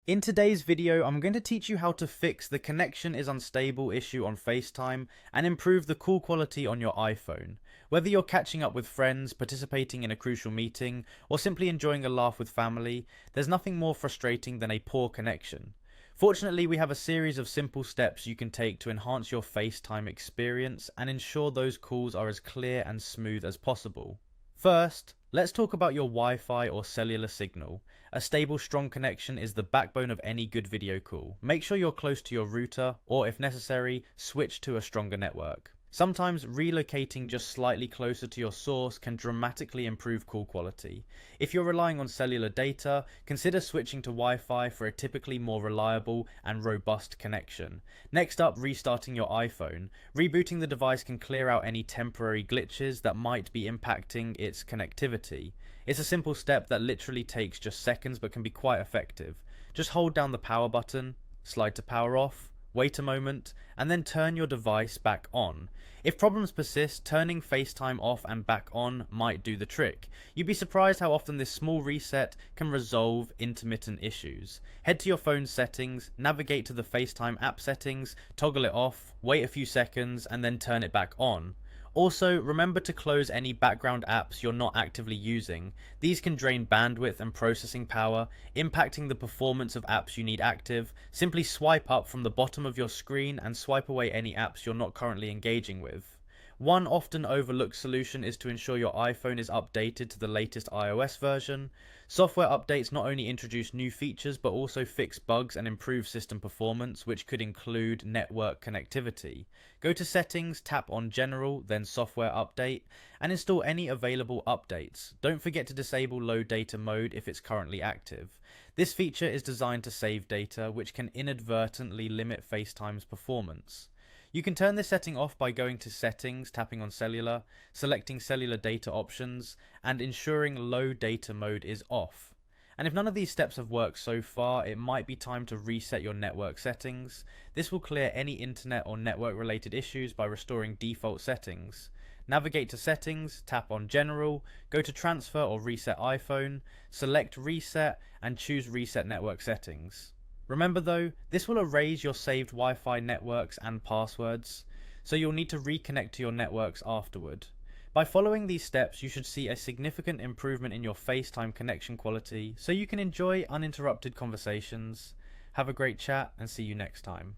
In today's video, I'm going to teach you how to fix the connection is unstable issue on Facetime and improve the call quality on your iPhone. Whether you're catching up with friends, participating in a crucial meeting, or simply enjoying a laugh with family, there's nothing more frustrating than a poor connection. Fortunately, we have a series of simple steps you can take to enhance your Facetime experience and ensure those calls are as clear and smooth as possible. First, let's talk about your Wi-Fi or cellular signal. A stable, strong connection is the backbone of any good video call. Make sure you're close to your router, or if necessary, switch to a stronger network. Sometimes relocating just slightly closer to your source can dramatically improve call quality. If you're relying on cellular data, consider switching to Wi-Fi for a typically more reliable and robust connection. Next up, restarting your iPhone. Rebooting the device can clear out any temporary glitches that might be impacting its connectivity. It's a simple step that literally takes just seconds but can be quite effective. Just hold down the power button, slide to power off, wait a moment, and then turn your device back on. If problems persist, turning FaceTime off and back on might do the trick. You'd be surprised how often this small reset can resolve intermittent issues. Head to your phone's settings, navigate to the FaceTime app settings, toggle it off, wait a few seconds, and then turn it back on. Also, remember to close any background apps you're not actively using. These can drain bandwidth and processing power, impacting the performance of apps you need active. Simply swipe up from the bottom of your screen and swipe away any apps you're not currently engaging with. One often overlooked solution is to ensure your iPhone is updated to the latest iOS version. Software updates not only introduce new features but also fix bugs and improve system performance, which could include network connectivity. Go to Settings, tap on General, then Software Update, and install any available updates. Don't forget to disable low data mode if it's currently active. This feature is designed to save data, which can inadvertently limit FaceTime's performance. You can turn this setting off by going to Settings, tapping on Cellular, selecting Cellular Data Options, and ensuring Low Data Mode is off. And if none of these steps have worked so far, it might be time to reset your network settings. This will clear any internet or network related issues by restoring default settings. Navigate to Settings, tap on General, go to Transfer or Reset iPhone, select Reset, and choose Reset Network Settings. Remember though, this will erase your saved Wi-Fi networks and passwords, so you'll need to reconnect to your networks afterward. By following these steps, you should see a significant improvement in your FaceTime connection quality so you can enjoy uninterrupted conversations. Have a great chat and see you next time.